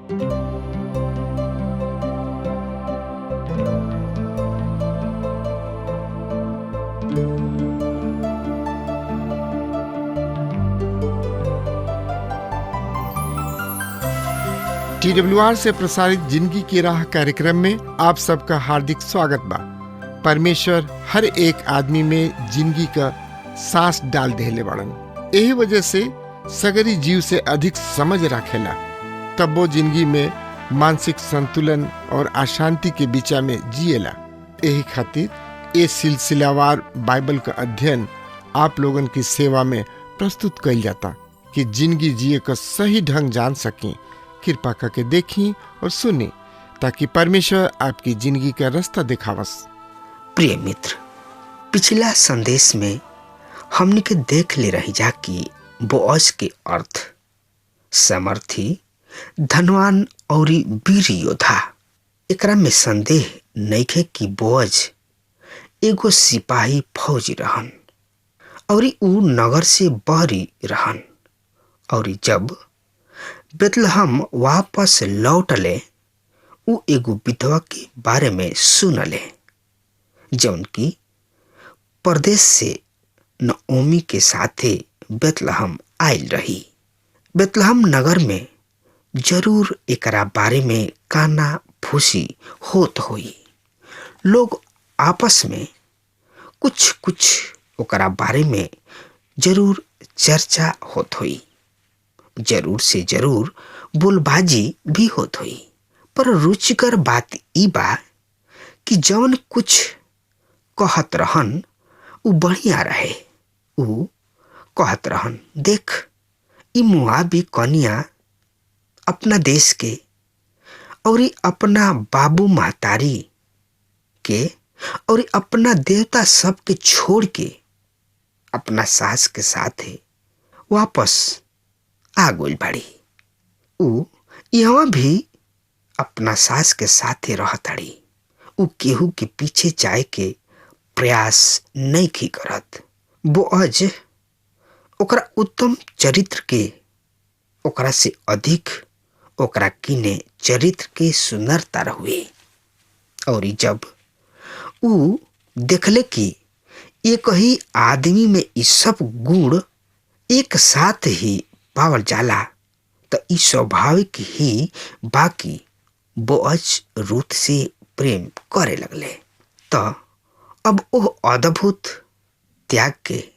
TWR से प्रसारित जिंदगी की राह कार्यक्रम में आप सबका हार्दिक स्वागत बा। परमेश्वर हर एक आदमी में जिंदगी का सांस डाल देले बड़न। यही वजह से सगरी जीव से अधिक समझ रखेला, तब वो जिंदगी में मानसिक संतुलन और अशांति के बीचा में जिएला। यही खातिर ये सिलसिलावार बाइबल का अध्ययन आप लोगन की सेवा में प्रस्तुत कइल जाता कि जिंदगी जिए का सही ढंग जान सकें। कृपा करके देखी और सुनी ताकि परमेश्वर आपकी जिंदगी का रास्ता दिखावस। प्रिय मित्र, पिछला संदेश में हमने के देख ले रही जा कि बोअज के अर्थ समर्थी, धनवान और वीर योद्धा। एकरा में संदेह नइखे कि बोअज एगो सिपाही फौजी रहन और ऊ नगर से बहरी रहन। और जब बेतलहम वापस लौटले, ऊ एगो विधवा के बारे में सुनले जौन की परदेश से नओमी के साथे बेतलहम आयल रही। बेतलहम नगर में जरूर एकरा बारे में काना फूसी होत होई। लोग आपस में कुछ कुछ ओकरा बारे में जरूर चर्चा होत होई। जरूर से जरूर बोलबाजी भी होत हुई। पर रुचिकर बात ई बा कि जौन कुछ कहत रहन उ बढ़िया रहे। उ कहत रहन, देख, ई मुआबी कनिया अपना देश के और अपना बाबू महतारी के और अपना देवता सब के छोड़ के अपना सास के साथ वापस आ गइल बाड़ी। ऊ यहाँ भी अपना सास के साथे रहताड़ी। ऊ केहू के पीछे जाए के प्रयास नहीं की करत। बोअज ओकरा उत्तम चरित्र के ओकरा से अधिक ओकरा किने चरित्र के सुंदरता रहुए। और जब ऊ देखले कि एक ही आदमी में ई सब गुण एक साथ ही पावल जाला, तो ई स्वाभाविक ही बाकी बोअज रूथ से प्रेम करे लगले। तो अब ओह अद्भुत त्याग के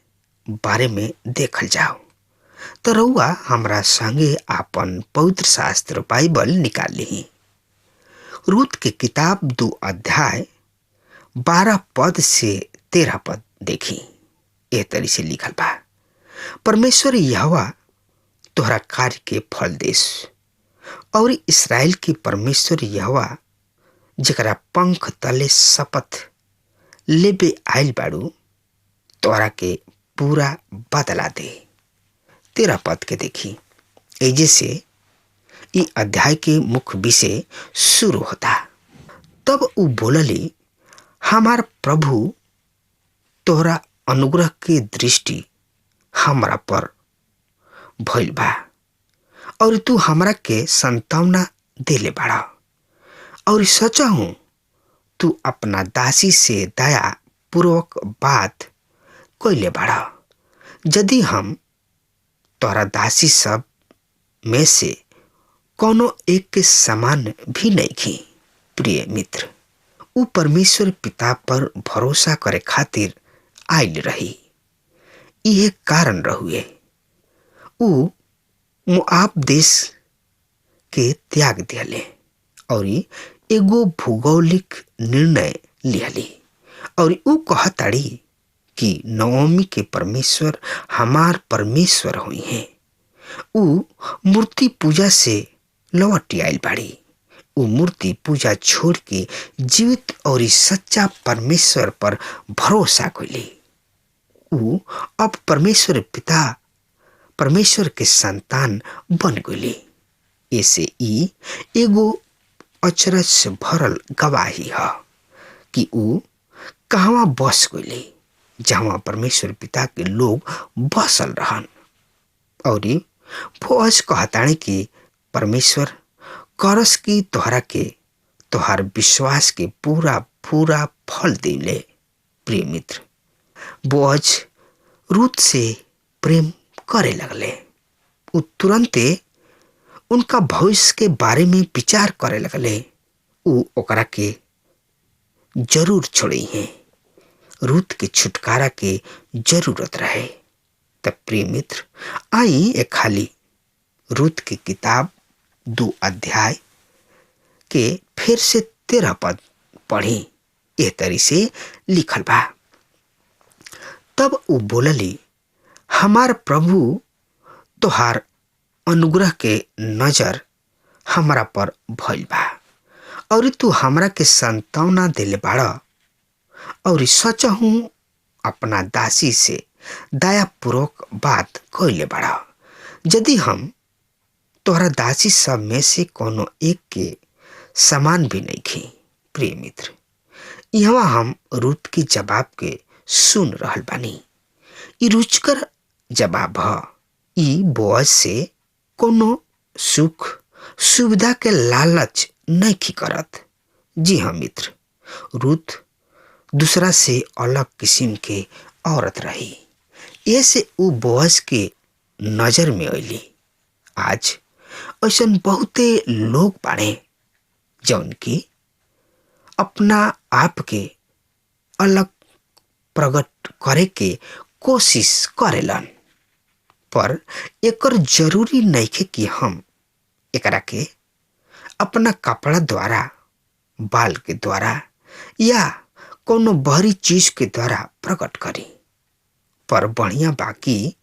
बारे में देखल जाओ। तो रउआ हमरा संगे आपन पवित्र शास्त्र बाइबल निकाल ली। रूथ के किताब 2 अध्याय 12 पद से 13 पद देखी। ए तरी से लिखल बा, परमेश्वर यहोवा तोहरा कार्य के फल देश और इस्राएल की परमेश्वर यहोवा जकरा पंख तले शपथ लेबे आयल बाड़ू, तोहरा के पूरा बदला दे। 13 पद के देखी। एजे से ई अध्याय के मुख्य विषय शुरू होता। तब ऊ बोलली, हमार प्रभु, तोहरा अनुग्रह के दृष्टि हमरा पर भइल बा और तू हमरा के संतावना देले बाड़ा और सचा हूं तू अपना दासी से दया पूर्वक बात कइले बाड़ा। यदि हम तोरा दासी सब में से कोनो एक के समान भी नहीं की। प्रिय मित्र, ऊ परमेश्वर पिता पर भरोसा करे खातिर आइल रही। यह कारण रहुए ऊ मोआब देश के त्याग दिले और एगो भौगोलिक निर्णय लिहली और ऊ कहताड़ी कि नओमी के परमेश्वर हमार परमेश्वर हुई हैं। ऊ मूर्ति पूजा से लौट आइल बाड़ी। ऊ मूर्ति पूजा छोड़ के जीवित और सच्चा परमेश्वर पर भरोसा कइली। ऊ अब परमेश्वर पिता, परमेश्वर के संतान बन गइली। ऐसे ई एगो अचरज से भरल गवाही है कि ऊ कहवा बस गइली जहाँ परमेश्वर पिता के लोग बसल रहन। और बोअज कहताने कि परमेश्वर करस की तोहरा के तोहार विश्वास के पूरा पूरा फल देले। प्रिय मित्र, बोअज रूत से प्रेम करे लगले। उ तुरंते उनका भविष्य के बारे में विचार करे लगले। उ ओकरा के जरूर छोड़ी है। रूत के छुटकारा के जरूरत रहे। तब प्रिय मित्र, आई एक खाली रूत की किताब 2 अध्याय के फिर से 13 पद पढ़ी। एह तरी से लिखल बा। तब उ बोलली, हमार प्रभु तोहार अनुग्रह के नजर हमरा पर भइल बा और तू हमरा के संतावना देले बाड़ा और सच हूँ अपना दासी से दयापूर्वक बात कइले बाड़ा। यदि हम तोहरा दासी सब में से कोनो एक के समान भी नहीं खी। प्रिय मित्र, यहाँ हम रूत के जवाब के सुन रहल बानी। ई रुचकर जवाब ह। ई बोअज से कोनो सुख सुविधा के लालच नहीं खी करत। जी हाँ मित्र, रूत दूसरा से अलग किस्म के औरत रही। ऐसे उ बोअज के नजर में अली। आज ऐसा बहुते लोग बाड़े जौन की अपना आप के अलग प्रकट करे के कोशिश करेलन, पर एकर जरूरी नहीं है कि हम एकरा के अपना कपड़ा द्वारा, बाल के द्वारा या कोनो बहरी चीज के द्वारा प्रकट करी, पर बढ़िया बाकी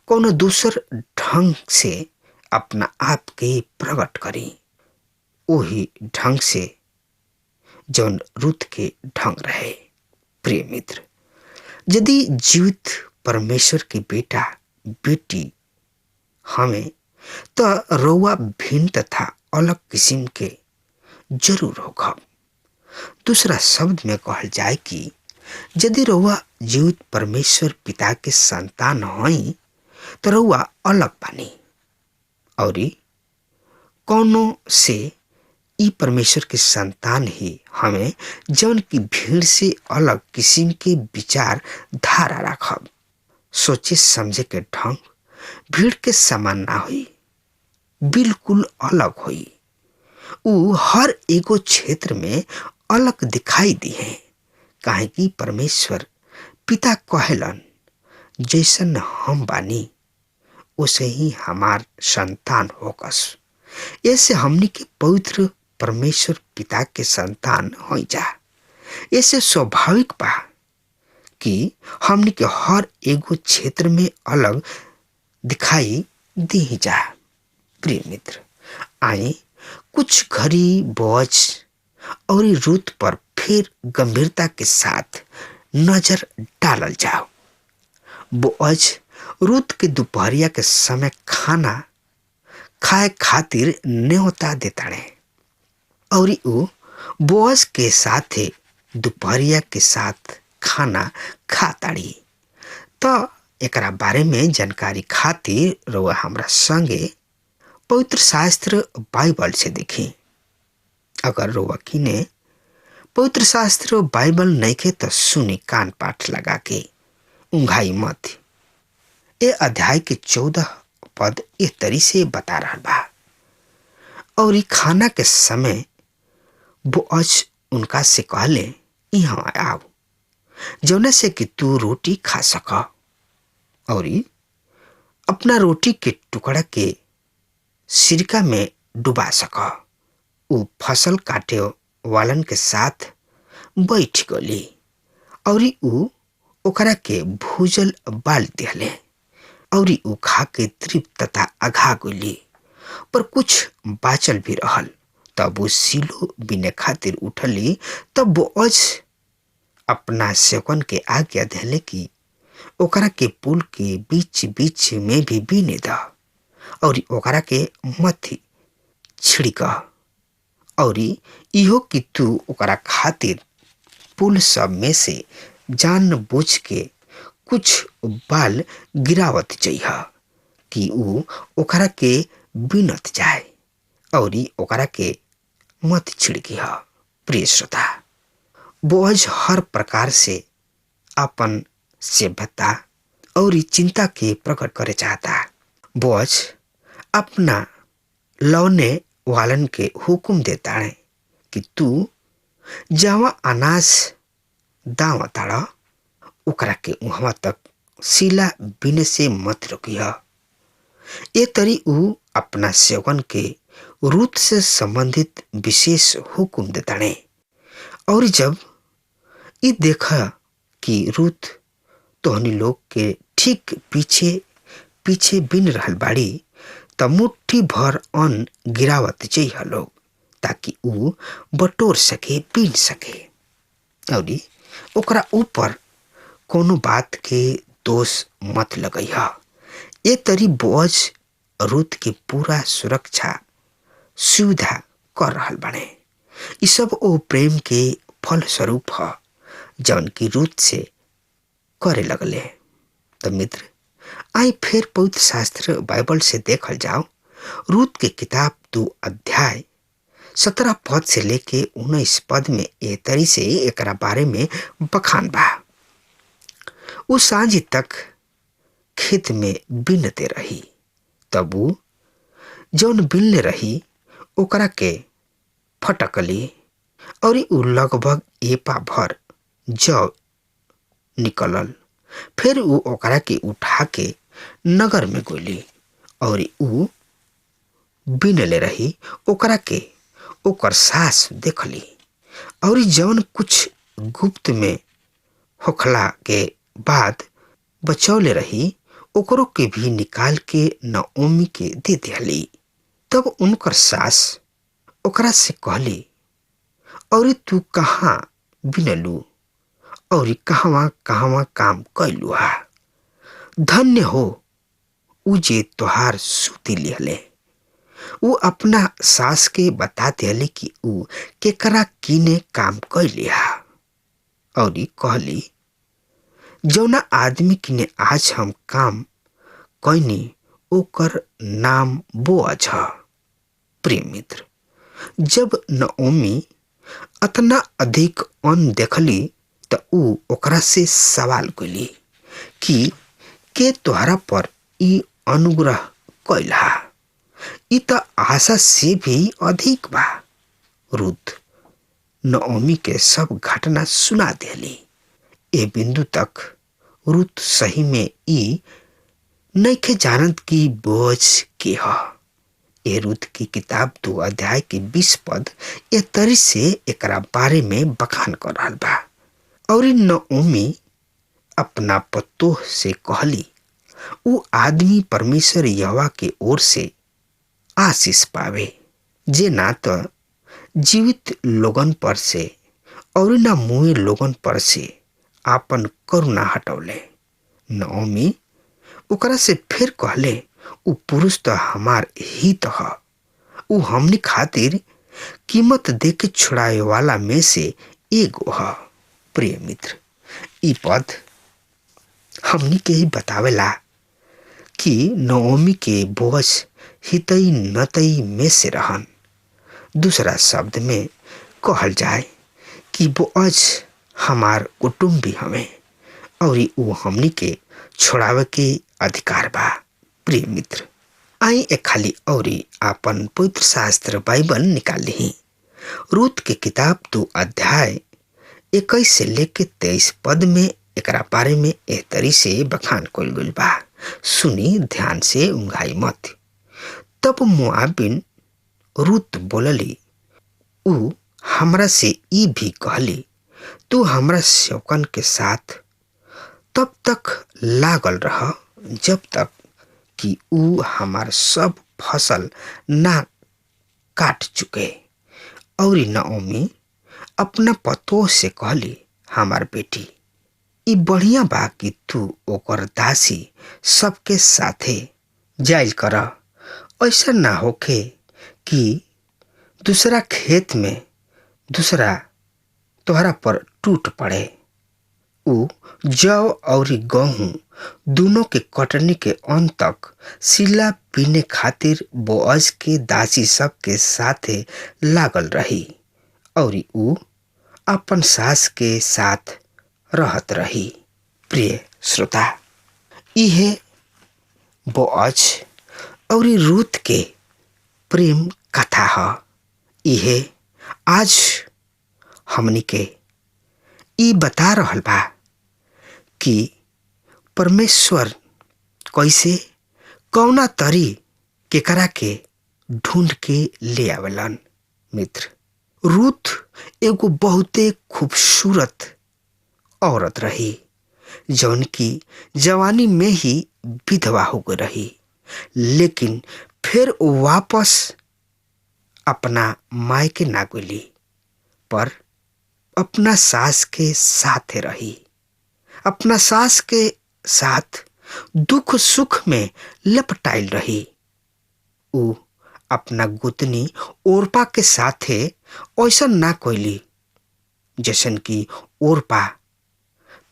कोनो दूसर ढंग से अपना आप के प्रकट करी। वही ढंग से जौन रूत के ढंग रहे। प्रिय मित्र, यदि जीवित परमेश्वर के बेटा बेटी हमें तो रउआ भिन्न तथा अलग किस्म के जरूर होगा। दूसरा शब्द में कहल जाए कि यदि रउआ जीवित परमेश्वर पिता के संतान हई तो रउआ अलग बानी और कौनो से ई परमेश्वर के संतान ही हमें जौन की भीड़ से अलग किस्म के विचार धारा रखब, सोचे समझे के ढंग भीड़ के समान ना हुई, बिल्कुल अलग हुई। उ हर एगो क्षेत्र में अलग दिखाई दी है। काहे कि परमेश्वर पिता कहलन, जैसन हम बानी उसे ही हमार संतान होकस। ऐसे हमनी के पवित्र परमेश्वर पिता के संतान हो जा। ऐसे स्वाभाविक बा कि हमनी के हर एगो क्षेत्र में अलग दिखाई दी जा। प्रिय मित्र, आए कुछ घड़ी बोअज और रूत पर फिर गंभीरता के साथ नजर डालल जाओ। बोअज रूत के दोपहरिया के समय खाना खाए खातिर न्योता देताड़े और उ बोअज के साथे दोपहरिया के साथ खाना खाताड़ी। तो एकरा बारे में जानकारी खातिर रउआ हमरा संगे पवित्र शास्त्र बाइबल से देखी। अगर रउआ किने पवित्र शास्त्र बाइबल नहीं के तो सुनी कान पाठ लगा के, उंघाई मत। ए अध्याय के 14 पद इस तरी से बता रहा बा। और खाना के समय बोअज उनका से कहले, यहाँ आओ जौना से कि तू रोटी खा सका और अपना रोटी के टुकड़ा के सिरका में डुबा सका। उ फसल काटे वालन के साथ बैठ गली और उ ओकरा के भूजल बाल दिहले और उ खा के तृप्त तथा अघा गली। पर कुछ बाचल भी रहल। तब वो सिलो बिने खातिर उठली। तब बोअज अपना सेवकन के आज्ञा देले कि ओकरा के पुल के बीच बीच में भी बीने द और ओकरा के मथी छिड़क और इहो कि तू ओकरा खातिर पुल सब में से जान बूझ के कुछ बाल गिरावत जइहा कि उ ओकरा के बिनत जाए और ओकरा के मत छिड़की ह। प्रिय श्रोता, बोअज हर प्रकार से अपन सभ्यता और चिंता के प्रकट करे चाहता। बोअज अपना लौने वालन के हुक्म देता है कि तू जहाँ अनाज दाव ताड़ ओकरा के वहां तक सिला बिने से मत रोकिह। ये तरी ऊ अपना सेवकन के रूत से संबंधित विशेष हुक्म देता है। और जब ये देखा कि रूत तोहनी लोग के ठीक पीछे पीछे बिन रहल बाड़ी त मुट्ठी भर अन्न गिरावत जइह लोग, ताकि ऊ बटोर सके, बीन सके। और ओकरा ऊपर कोनो बात के दोष मत लगइह। ये तरी बोअज रूत के पूरा सुरक्षा सुविधा कर रहल बाड़े। ये सब ओ प्रेम के फल स्वरूप ह जौन की रूत से करे लगले। तो मित्र, आई फिर पवित्र शास्त्र बाइबल से देखल जाओ। रूत के किताब 2 अध्याय 17 पद से लेके 19 पद में ए तरी से एकरा बारे में बखान बा। उ सांझी तक खेत में बिनते रही, तब उ जौन बिनले रही ओकरा के फटकली और उ लगभग एपा भर जौ निकलल। फिर उ ओकरा के उठा के नगर में गोली और उ बिनले रही ओकरा के ओकर सास देखली और जौन कुछ गुप्त में होखला के बाद बचौले रही ओकरो के भी निकाल के नओमी के दे दिहली। तब उनकर सास ओकरा से कहली, और तू कहाँ बिनलू और कहवा कहवा काम कैलू हा? धन्य हो उ जे तोहार सूती लिहले। उ अपना सास के बता दिहले कि उ केकरा किने काम कैली हा। और कहली, जौना आदमी किने आज हम काम कैनी ओकर नाम बोअज ह। प्रिय मित्र, जब नओमी अतना अधिक अन्न देखली त उ ओकरा से सवाल कैली कि के तोहरा पर ई अनुग्रह कैल हा? ई त आशा से भी अधिक बा। रूत नओमी के सब घटना सुना देली। ए बिंदु तक रूत सही में ई नइखे जानत कि बोअज के ह। ए रूत की किताब 2 अध्याय के 20 पद ए तरी से एकरा बारे में बखान कर रहल बा। और नओमी अपना पतोह से कहली, उ आदमी परमेश्वर यहोवा के ओर से आशीष पावे, जे ना तो जीवित लोगन पर से और ना मुए लोगन पर से आपन करुणा हटौले। नओमी ओकरा से फिर कहले, उ पुरुष तो हमार हित ह, उ हमनी खातिर कीमत दे के छुड़ाए वाला में से एगो ह। प्रिय मित्र, ई पद हमनी के ही बतावेला कि नओमी के बोअज हितई नतई में से रहन। दूसरा शब्द में कहल जाए कि बोअज हमार कुटुंबी हमें और उ हमनी के छोड़ावे के अधिकार बा। प्रिय मित्र, आई एक खाली और आपन पवित्र शास्त्र बाइबल निकाल ली। रूत के किताब 2 अध्याय 21 से लेके 23 पद में एकरा बारे में एह तरी से बखान कइल गइल बा। सुनी ध्यान से, उंघाई मत। तब मोआबिन रूत बोलली, उ हमरा से ई भी कहली, तू हमरा सेवकन के साथ तब तक लागल रह जब तक कि उ हमार सब फसल ना काट चुके। और नओमी अपना पतोह से कहली, हमार बेटी, ई बढ़िया बा कि तू ओकर दासी सबके साथे जाइल कर। ऐसा ना होखे कि दूसरा खेत में दूसरा तोहरा पर टूट पड़े। उ जौ और गेहूं दोनों के कटनी के अंत तक सिला पीने खातिर बोअज के दासी सब के साथे लागल रही और ऊ अपन सास के साथ रहत रही। प्रिय श्रोता, इहे बोअज और रूत के प्रेम कथा ह। इहे आज हमनी के ई बता रहल बा कि परमेश्वर कैसे कौना तरी केकरा के ढूंढ के ले आवेलन। मित्र, रूत एगो बहुते खूबसूरत औरत रही जौन की जवानी में ही विधवा हो गई रही, लेकिन फिर वापस अपना मायके ना गई, पर अपना सास के साथ रही। अपना सास के साथ दुख सुख में लपटाइल रही। ऊ अपना गुतनी ओरपा के साथे ऐसा ना कोइली जैसन कि ओरपा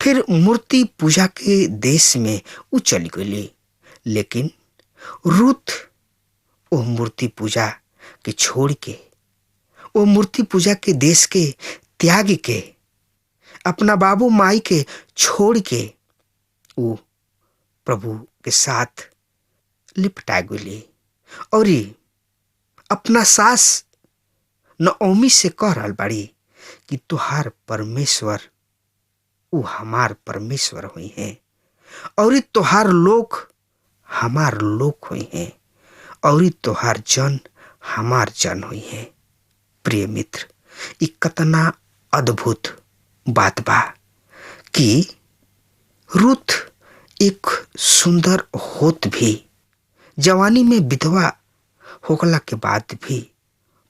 फिर मूर्ति पूजा के देश में ऊ चली गई। लेकिन रूत वो मूर्ति पूजा के छोड़ के, वो मूर्ति पूजा के देश के त्याग के, अपना बाबू माई के छोड़ के वो प्रभु के साथ लिपटा गई और अपना सास नओमी से कह रहल बाड़ी कि तुहार परमेश्वर वो हमार परमेश्वर हुई हैं और तुहार लोग हमार लोग हुई हैं और तुहार जन हमार जन हुई हैं। प्रिय मित्र, ये कितना अद्भुत बात बा कि रूत एक सुंदर होत भी जवानी में विधवा होगला के बाद भी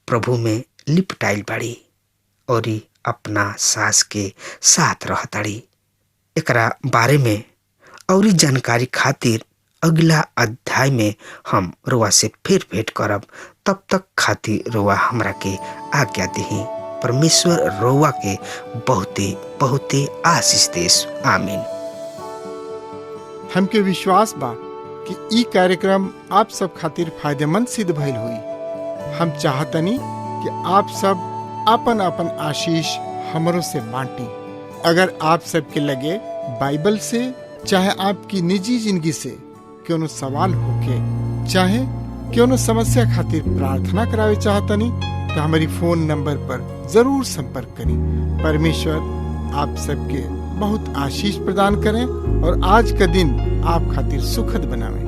प्रभु में लिपटाइल बाड़ी और अपना सास के साथ रहताड़ी। एकरा बारे में और जानकारी खातिर अगला अध्याय में हम रोआ से फिर भेंट करब। तब तक खातिर रोआ हमरा के आज्ञा दही। परमेश्वर रोआ के बहुते बहुते आशीष देस। आमीन। हमके विश्वास बा कि ई कार्यक्रम आप सब खातिर फायदेमंद सिद्ध भइल हुई। हम चाहतनी कि आप सब अपन अपन आशीष हमरों से बांटी। अगर आप सबके लगे बाइबल से चाहे आपकी निजी जिंदगी से क्यों सवाल होके चाहे क्यों समस्या खातिर प्रार्थना करावे चाहतनी तो हमारी फोन नंबर पर जरूर संपर्क करें। परमेश्वर आप सबके बहुत आशीष प्रदान करें और आज का दिन आप खातिर सुखद बनावे।